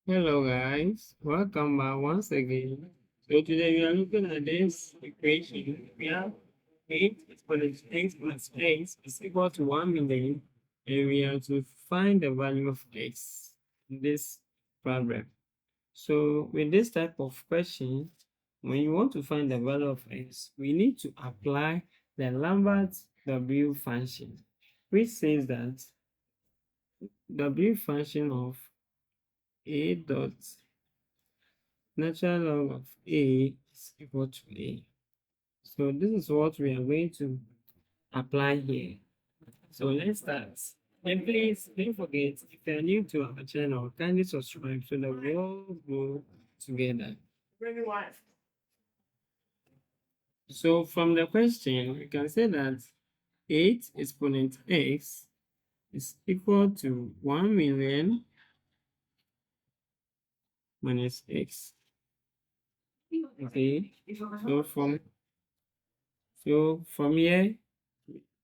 Hello guys, welcome back once again. So today we are looking at this equation. We have 8 exponent x plus x is equal to 1 million, and we have to find the value of x in this problem. So with this type of question, when you want to find the value of x, we need to apply the Lambert W function, which says that W function of a dot natural log of a is equal to a. So this is what we are going to apply here. So let's start. And please don't forget, if you are new to our channel, kindly subscribe so that we all grow together. So from the question, we can say that 8 exponent x is equal to 1 million minus x. Okay, so from here,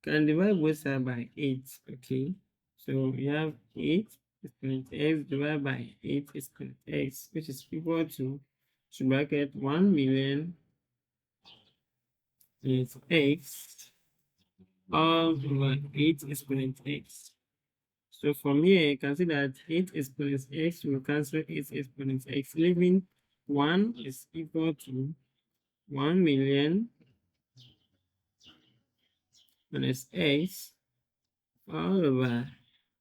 can divide both sides by 8. Okay, so we have 8 exponent x divided by 8 exponent x, which is equal to bracket 1 million is x all over 8 exponent x. So from here, you can see that 8 exponent x will cancel 8 exponent x, leaving 1 is equal to 1 million minus x all over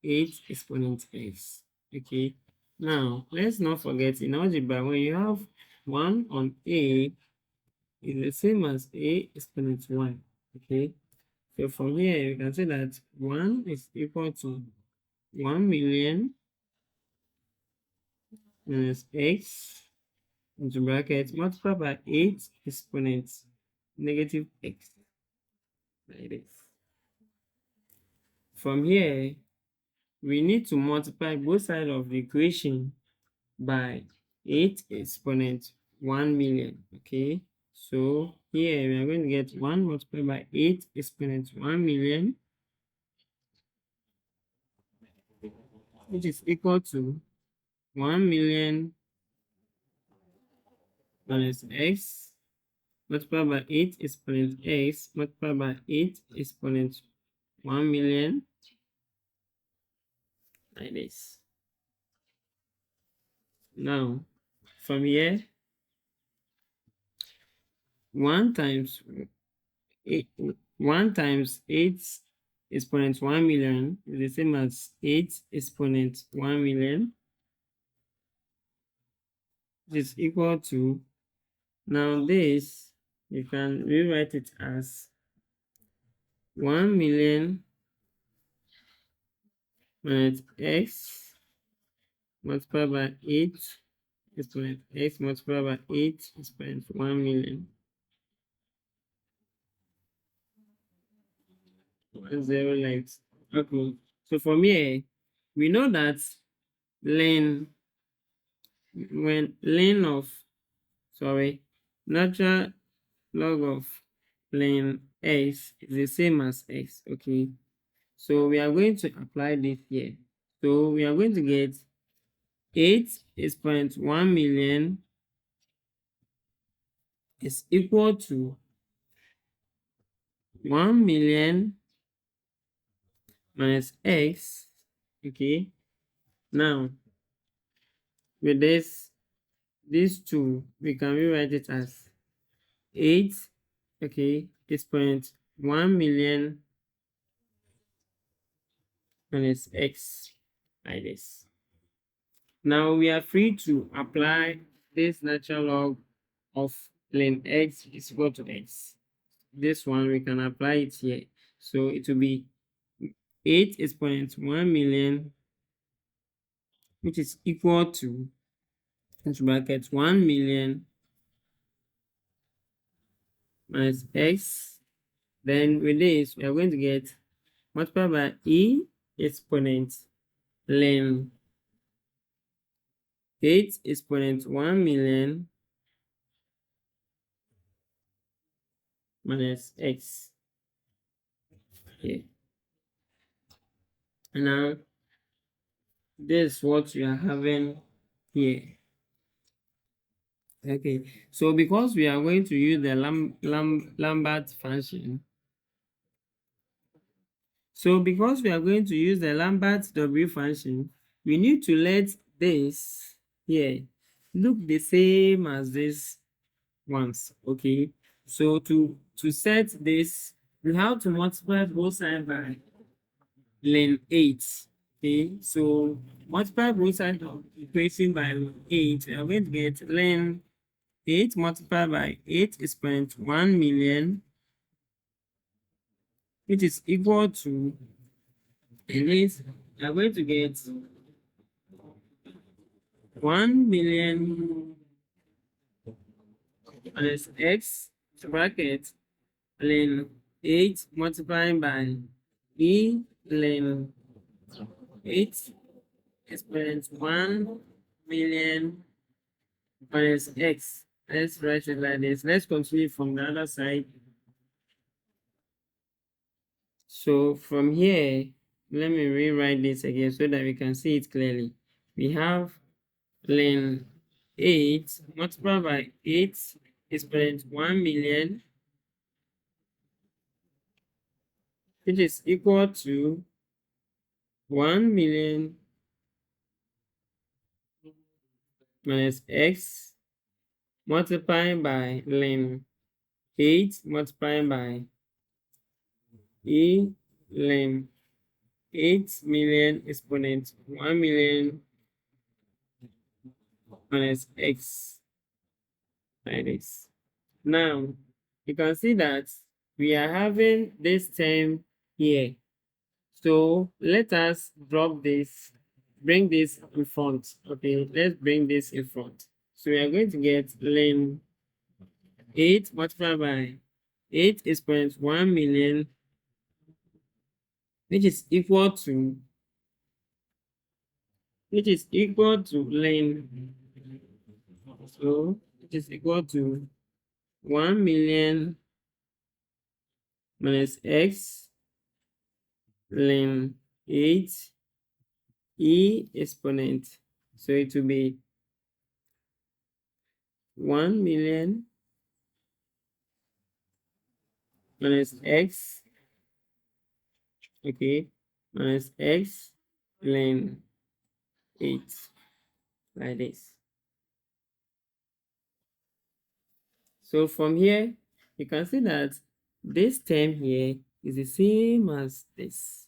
8 exponent x. Okay, now let's not forget in algebra, when you have 1 on a is the same as a exponent 1. Okay, so from here you can say that 1 is equal to 1 million minus x into bracket multiplied by 8 exponent negative x, like this. From here, we need to multiply both sides of the equation by 8 exponent 1 million. Okay, so here we are going to get 1 multiplied by 8 exponent 1 million, which is equal to 1 million minus x multiplied by 8 exponent x multiplied by 8 exponent 1 million, like this. Now from here, 1 times 8 exponent 1 million is the same as 8 exponent 1 million, which is equal to, now this you can rewrite it as 1 million minus x multiplied by 8 exponent x multiplied by 8 exponent 1 million. 0 length. Okay, so from here we know that ln natural log of ln x is the same as x. Okay, so we are going to apply this here. So we are going to get 8 exponent 1 million is equal to 1 million minus x. Okay, now with these two, we can rewrite it as 8, okay, exponent 1 million minus x, like this. Now we are free to apply this natural log of ln x is equal to x. This one we can apply it here. So it will be 8 exponent 1 million, which is equal to, into bracket, 1 million minus x. Then with this, we are going to get multiplied by e exponent ln 8 exponent 1 million minus x here. And now this is what we are having here. Okay, so because we are going to use the Lambert function, Lambert W function, we need to let this here look the same as this ones. Okay, so to set this, we have to multiply both sides by ln 8. Okay, so multiply both sides of the equation by 8. We are going to get ln 8 multiplied by 8 is 0.1 million, which is equal to, and this we are going to get 1 million minus x bracket ln 8 multiplying by e ln 8 exponent 1 million minus x. Let's write it like this. Let's continue from the other side. So from here, let me rewrite this again so that we can see it clearly. We have ln 8 multiplied by 8 exponent 1 million, which is equal to 1 million minus x multiplying by ln 8 multiplying by e ln 8 million exponent 1 million minus x, like this. Now, you can see that we are having this term here. So let us drop this, bring this in front. Okay, let's bring this in front. So we are going to get ln 8 multiplied by 8 exponent 1 million, which is equal to ln, so it is equal to 1 million minus x ln 8 e exponent. So it will be 1 million minus x, okay, minus x ln 8, like this. So from here, you can see that this term here is the same as this.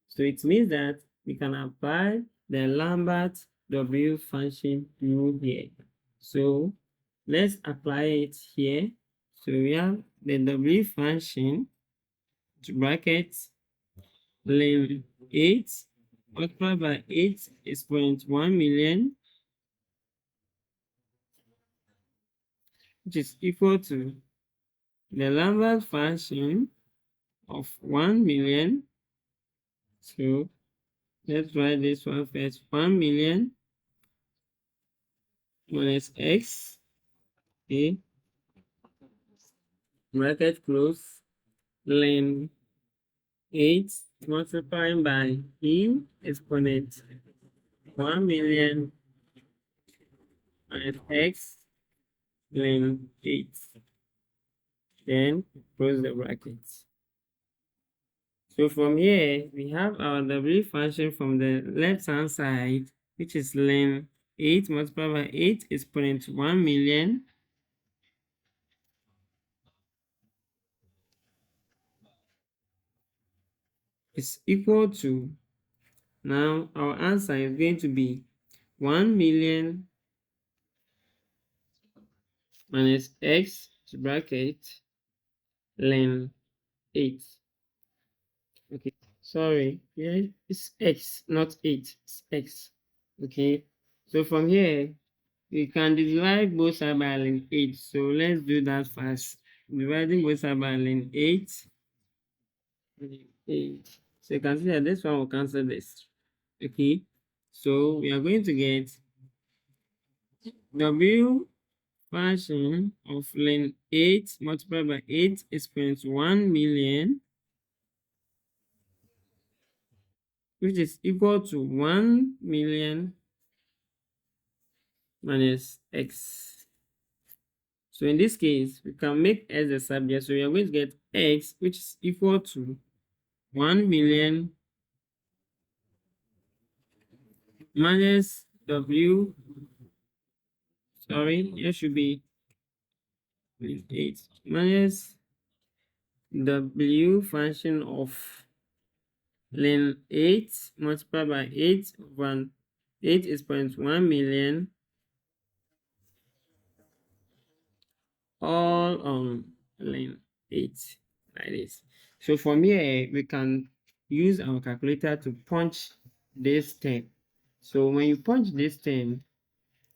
So it means that we can apply the Lambert W function rule here. So let's apply it here. So we have the W function to bracket ln 8 multiplied by 8 is 0.1 million, which is equal to the Lambert function of 1 million. So let's write this one first. 1 million minus x, okay, bracket close, ln 8 multiplying by e exponent 1 million minus x ln 8. Then close the brackets. So from here, we have our W function from the left hand side, which is ln 8 multiplied by 8 exponent 1 million is equal to, now our answer is going to be 1 million minus x bracket ln 8. Okay, sorry, yeah, it's x, not 8, it's x. Okay, so from here, we can divide both sides by ln 8. So let's do that first. Dividing both sides by ln 8. 8. So you can see that this one will cancel this. Okay, so we are going to get W function of ln 8 multiplied by 8 exponent 1 million, which is equal to 1 million minus x. So in this case, we can make x the subject. So we are going to get x, which is equal to 1 million minus w. Sorry, it should be 8 minus w function of len 8 multiplied by 8 over 8 is 0.1 million all on len 8 like this. So from here, we can use our calculator to punch this term. So when you punch this term,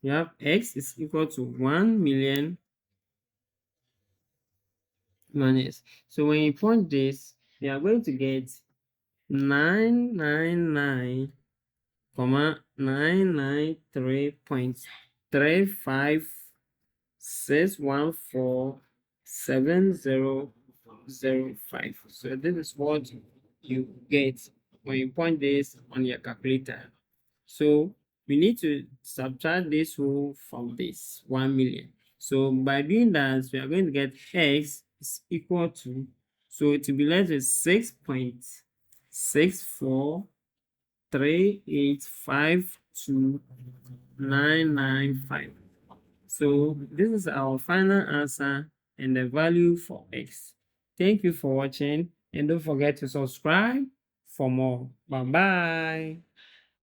you have x is equal to 1 million minus. So when you punch this, you are going to get 999, 993.6147005. So this is what you get when you point this on your calculator. So we need to subtract this whole from this 1 million. So by doing that, we are going to get x is equal to, so it will be less than 6.643852995. So this is our final answer and the value for x. Thank you for watching and don't forget to subscribe for more. Bye bye.